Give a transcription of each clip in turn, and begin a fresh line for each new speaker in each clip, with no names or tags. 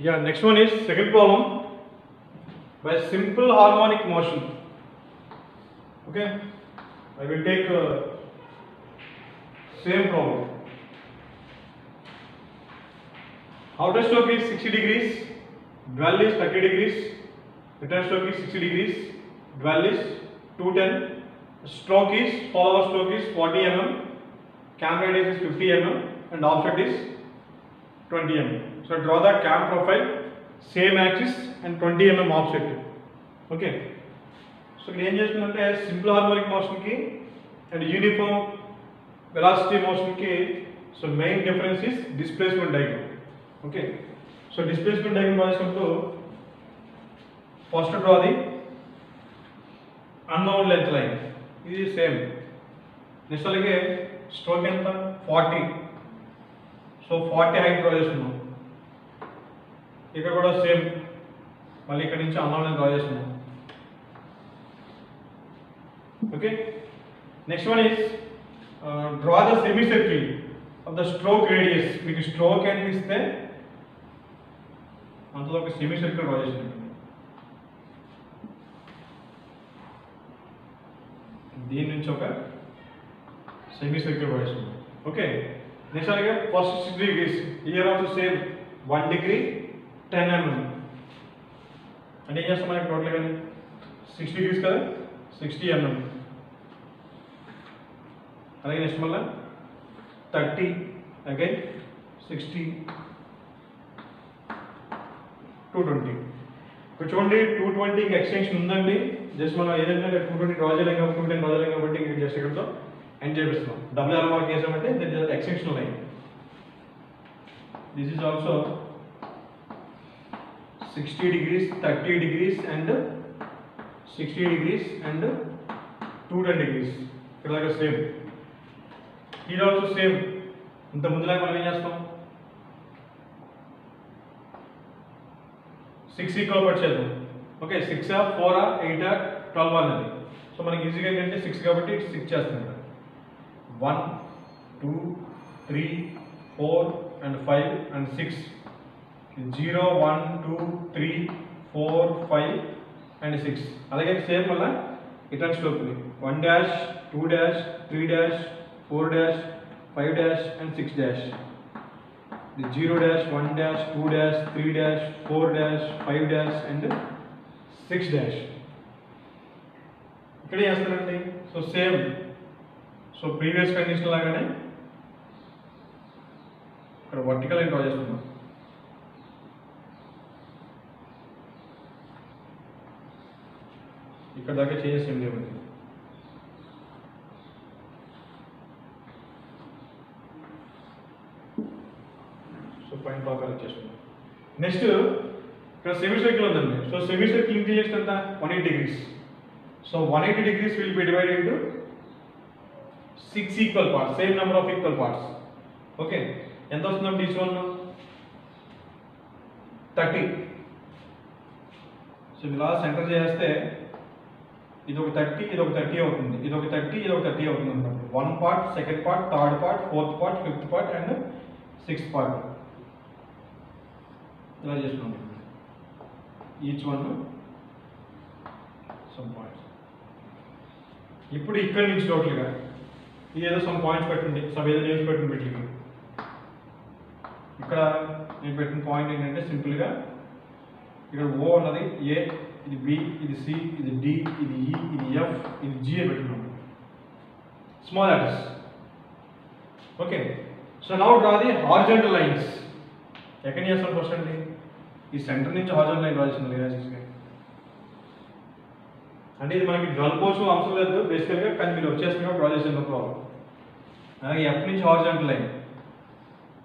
Yeah, next one is second problem by simple harmonic motion. Okay, I will take same problem. Outer stroke is 60 degrees, dwell is 30 degrees, return stroke is 60 degrees, dwell is 210, stroke is, follower stroke is 40 mm, cam radius is 50 mm and offset is 20 mm. So draw the cam profile, same axis and 20 mm offset. Okay. So what is simple harmonic motion ki and uniform velocity motion ki, so main difference is displacement diagram. Okay. So displacement diagram was come to first draw the unknown length line. This is same. Next stroke enta 40. So 40 height draw chestunna. Ikkada kuda same. Malli ikkadi nunchi unknown length draw chestunna. Okay. Next one is draw the semicircle of the stroke radius. Meeku stroke eniste antalo oka semicircle draw chestunna. దీని నుంచి ఒక semicircle draw chestunna. Okay. Next again first 60 degrees. Here also same 1 degree 10 mm. And ఏం చేస్తాం మనకి total గా 60 degrees కదా 60 mm. అలాగే next మళ్ళీ 30 again 60 220. ఇప్పుడు చూడండి 220 కి ఎక్స్టెన్షన్ ఉందండి. జస్ట్ మనం ఏదైనా 220 డ్రా చేయలేం కాబట్టి 210 డ్రా చేయలేం కాబట్టి జస్ట్ ఇక్కడతో ఎండ్ చేపిస్తాం. డబుల్ ఆర్ మార్క్ చేసామంటే that is extension line. This is also 60 degrees 30 degrees and 60 degrees and 210 degrees. ఇక్కడ దాకా సేమ్. ఇది ఆల్సో సేమ్. ఇంత ముందులాగా మనం ఏం చేస్తాం 6 ఈక్వల్ పట్ చేద్దాం. ఓకే 6 4 8 12 అనేది. సో మనకి ఈజీగా ఏంటంటే 6 కాబట్టి 6 చేస్తాం. 1 2 3 4 and 5 and 6. 0 1 2 3 4 5 and 6. అలాగే సేమ్ మళ్ళీ return stroke 1 dash 2 dash 3 dash 4 dash 5 dash and 6 dash. 0 dash 1 dash 2 dash 3 dash 4 dash 5 dash and 6 dash. ఇక్కడ చేస్తారండి. So same. So previous condition లాగానే ఇక్కడ వర్టికల్ లైన్ డ్రా చేస్తున్నాం. ఇక్కడ దాకా చేంజెస్ ఏం లేవండి. పాయింట్ ప్రకారం చేస్తున్నాం. నెక్స్ట్ ఇక్కడ సెమీసర్కిల్ ఉందండి. సో సెమీసర్కిల్ ఇంక్లినేషన్ ఎంత 180 degrees. So 180 degrees will be divided into 6 equal parts, same number of equal parts. Okay ఎంత వస్తుందండి ఈచ్ వన్ 30. సో ఇలా సెంటర్ చేస్తే ఇది ఒక 30 ఇది ఒక 30 అవుతుంది. ఇది ఒక 30 ఇది ఒక 30 అవుతుంది అన్నమాట. 1 part, 2nd part, 3rd part, 4th part, 5th part and 6th part. ఇలా చేస్తున్నాం. Each one some points. ఇప్పుడు ఇక్కడ నుంచి టోటల్గా ఏదో సమ్ పాయింట్స్ పెట్టండి. ఏదో నేమ్స్ పెట్టండి వీటికి. ఇక్కడ నేను పెట్టిన పాయింట్ ఏంటంటే సింపుల్గా ఇక్కడ ఓ అన్నది ఏ, ఇది బి, ఇది సి, ఇది డి, ఇది ఈ, ఇది ఎఫ్, ఇది జి అని పెట్టుకున్నాం. Small letters. Okay. So now draw the horizontal lines. ఎక్కడ చేస్తాం ఫస్ట్ అండి ఈ సెంటర్ నుంచి హారిజాంటల్ లైన్ డ్రా చేస్తుంది లేదా అంటే ఇది మనకి డ్రల్ కోసం అవసరం లేదు బేసికల్గా, కానీ మీరు వచ్చేస్తున్నా డ్రా చేసిన ప్రాబ్లం. అలాగే ఎఫ్ నుంచి హారిజాంటల్ లైన్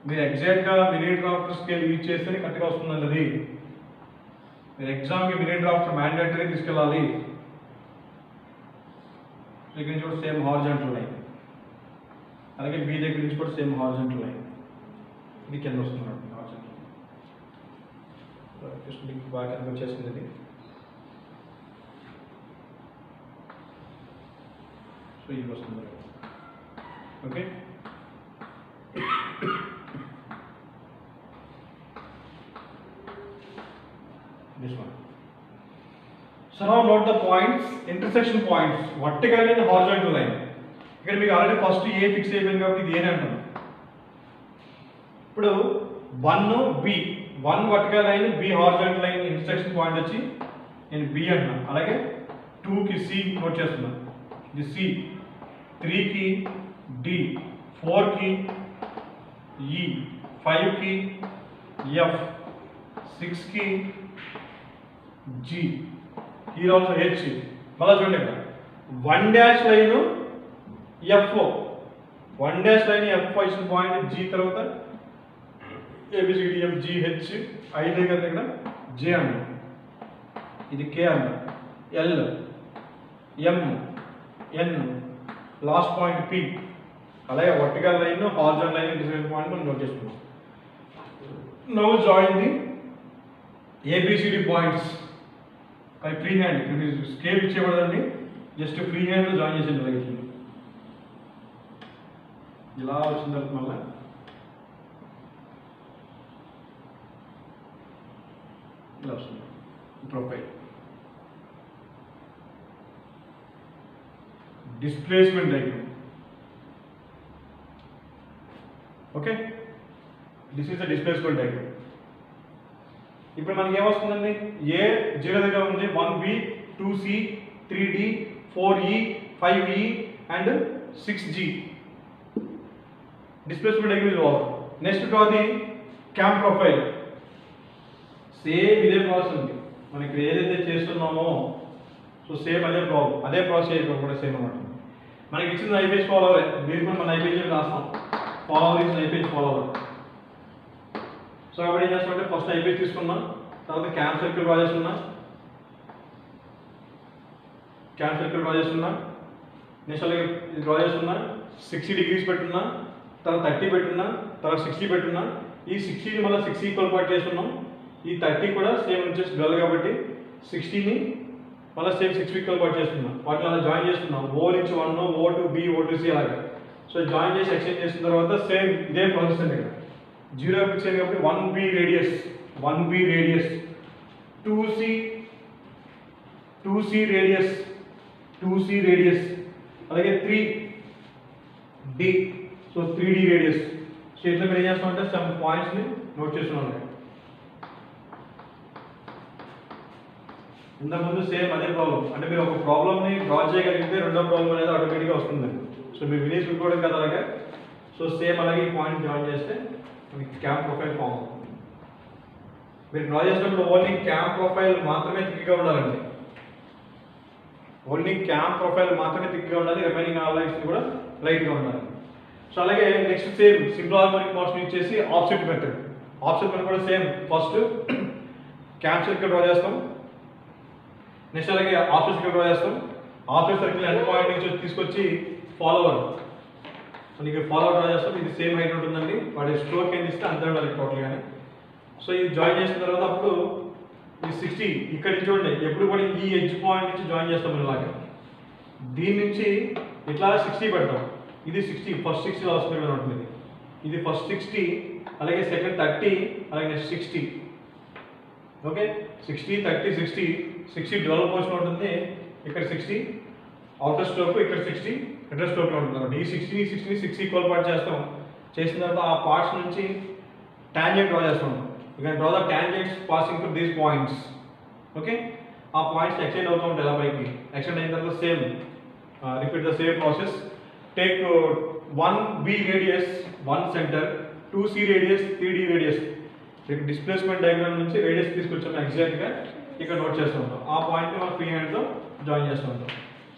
మీరు ఎగ్జాక్ట్గా మినీ డ్రాఫ్టర్ స్కేల్ యూజ్ చేస్తేనే కరెక్ట్గా వస్తుందండి. అది మీరు ఎగ్జామ్కి మినీ డ్రాఫ్టర్ మ్యాండేటరీ తీసుకెళ్ళాలి. దగ్గర నుంచి కూడా సేమ్ హారిజాంటల్ లైన్, అలాగే బి దగ్గర నుంచి కూడా సేమ్ హారిజాంటల్ లైన్. ఇది కింద వస్తున్నాడు హారిజాంటల్ లైన్ బాగా కింద వచ్చేసింది. ఇది సో ఇది వస్తుంది. Okay. this one. So now note the points, intersection points, vertical and horizontal line. ఇక్కడ మీకు ఆల్రెడీ ఫస్ట్ ఏ ఫిక్స్ అయిపోయింది కాబట్టి ఇది ఏని అంటాం. ఇప్పుడు 1 vertical line, B horizontal line intersection point వచ్చి నేను బి అంటున్నాను. అలాగే 2కి సి నోట్ చేస్తున్నాను, ఇది సి, 3కి డి, 4కి ఈ, 5కి ఎఫ్, 6కి జి, here also H. మళ్ళీ చూడండి ఇక్కడ 1 dash line F, 1 dash line F position point G, తర్వాత ABCDF G H, ఐదే కదా ఇక్కడ జే అన్న, ఇది కే అన్న, ఎల్, ఎం, ఎన్, లాస్ట్ పాయింట్ పి. అలాగే vertical line, horizontal line, intersection point మనం నోట్ చేసుకున్నాం. Now join the ABCD points by free hand. ఇక్కడ స్కేల్ ఇచ్చేయబడదండి, జస్ట్ ఫ్రీ హ్యాండ్లో జాయిన్ చేసేది రైట్. ఇలా వచ్చిన తర్వాత మళ్ళీ ఇలా వస్తుంది profile. Displacement diagram. Okay, this is the displacement diagram. ఇప్పుడు మనకి ఏమొస్తుందండి, ఏ 0 దగ్గర ఉంది, 1B, 2C, 3D, 4E, 5E and 6G. Displacement diagram is over. Next draw the cam profile. Same ఇదే ప్రాసెస్ ఉంది మనం ఇక్కడ ఏదైతే చేస్తున్నామో, సో సేమ్ అదే ప్రాబ్లం, అదే ప్రాసెస్ ఇక్కడ కూడా సేమ్ అన్నమాట. మనకి ఇచ్చిన ఐపేజ్ ఫాలోవర్, దీనికి మనం ఐపేజ్ రాస్తాం, ఫాలోవర్ ఇస్ ఐపేజ్ ఫాలోవర్. సో కాబట్టి ఏం చేస్తామంటే ఫస్ట్ ఐపేజ్ తీసుకున్నాం, తర్వాత క్యామ్ సర్కిల్ డ్రా చేస్తున్నా, క్యామ్ సర్కిల్ డ్రా చేస్తున్నా, నెక్స్ట్ అలాగే ఇది డ్రా చేస్తున్నా, 60 డిగ్రీస్ పెట్టున్నా, తర్వాత 30 పెట్టున్నా, తర్వాత 60 పెట్టున్నా. ఈ 60ని మళ్ళీ 6 ఈక్వల్ పార్ట్ చేస్తున్నాం. ఈ 30 కూడా సేమ్ వచ్చేసి డల్ కాబట్టి 60ని మళ్ళీ సేమ్ 6 ఈక్వల్ పార్ట్ చేస్తున్నాం. వాటిని అలా జాయిన్ చేస్తున్నాం, O నుంచి 1, O to B, O to C అలాగే. సో జాయిన్ చేసి ఎక్స్చేంజ్ చేసిన తర్వాత సేమ్ ఇదే ప్రాసెస్ అండి. ఇక్కడ 0 ఫిక్స్ అయింది కాబట్టి 1B radius, 1B radius, 2C radius, 2C radius, అలాగే 3D, so 3D radius. So ఇట్లా మీరు ఏం చేస్తామంటే సమ్ పాయింట్స్ని నోట్ చేస్తున్నాం. ఇంతకుముందు సేమ్ అదే ప్రాబ్లం, అంటే మీరు ఒక ప్రాబ్లమ్ని డ్రా చేయగలిగితే రెండో ప్రాబ్లం అనేది ఆటోమేటిక్గా వస్తుంది. సో మీరు వినేసి చూసుకోవడం కదా అలాగే. సో సేమ్ అలాగే ఈ పాయింట్ జాయిన్ చేస్తే మీకు క్యామ్ ప్రొఫైల్ ఫామ్ అవుతుంది. మీరు డ్రా చేసినప్పుడు ఓన్లీ క్యామ్ ప్రొఫైల్ మాత్రమే థిక్గా ఉండాలండి, ఓన్లీ క్యామ్ ప్రొఫైల్ మాత్రమే థిక్గా ఉండాలి, రిమైనింగ్ ఆల్ లైన్స్ కూడా లైట్గా ఉండాలి. సో అలాగే next same simple harmonic motion ఇచ్చేసి ఆఫ్సెట్ మెథడ్. ఆఫ్సెట్ మెథడ్ కూడా same, first cam circle draw చేస్తాం, నెక్స్ట్ అలాగే ఆఫ్సెట్ సర్కిల్ డ్రా చేస్తాం. ఆఫ్సెట్ సర్కిల్ ఎండ్ పాయింట్ నుంచి తీసుకొచ్చి ఫాలోవర్, మనకి ఫాలోవర్ డ్రా చేస్తాం. ఇది సేమ్ హైట్ ఉంటుందండి, వాటి స్ట్రోక్ ఏం ఇస్తే అంతే ఉండాలి టోటల్గానే. సో ఇది జాయిన్ చేసిన తర్వాత అప్పుడు ఈ 60 ఇక్కడ నుంచి చూడండి, ఎప్పుడు కూడా ఈ ఎడ్జ్ పాయింట్ నుంచి జాయిన్ చేస్తాం ఇలాగే. దీని నుంచి ఇట్లా 60 పెడతాం, ఇది 60 ఫస్ట్ 60 వస్తుంది కదా ఉంటుంది. ఇది ఫస్ట్ 60, అలాగే సెకండ్ 30, అలాగే నెక్స్ట్ 60. ఓకే, 60 30 60, 60 డబుల్ పోర్షన్ ఉంటుంది. ఇక్కడ 60 అవుటర్ స్ట్రోక్, ఇక్కడ 60 ఇన్నర్ స్ట్రోక్లో ఉంటుంది. ఈ 60ని 6 ఈక్వల్ పార్ట్ చేస్తాం. చేసిన తర్వాత ఆ పార్ట్స్ నుంచి టాంజెంట్ డ్రా చేస్తాం. You can draw the tangents passing to these points. Okay, ఆ పాయింట్స్ ఎక్స్టెండ్ అవుతూ ఉంటాయి ఎలా పైకి. ఎక్స్టెండ్ అయిన తర్వాత same repeat the same process. Take 1B radius, 1 centre, 2C radius, 3D radius. Displacement diagram నుంచి రేడియస్ తీసుకొచ్చాము ఎగ్జాక్ట్గా ఇక్కడ నోట్ చేస్తూ ఉంటాం. ఆ పాయింట్ని మనం ఫ్రీ హ్యాండ్లో జాయిన్ చేస్తూ ఉంటాం.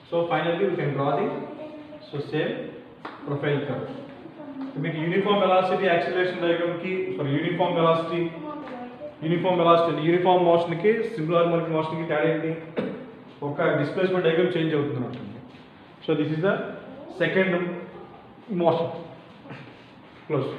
So finally we can draw the so same profile curve. మీకు యూనిఫామ్ వెలాసిటీ యాక్సిలరేషన్ డయాగ్రామ్కి, సారీ యూనిఫామ్ వెలాసిటీ యూనిఫామ్ మోషన్కి సింపుల్ హార్మోనిక్ మోషన్కి తేడా ఏంటి, ఒక డిస్ప్లేస్మెంట్ డయాగ్రామ్ చేంజ్ అవుతుంది ఉంటుంది. So this is the second motion. Close.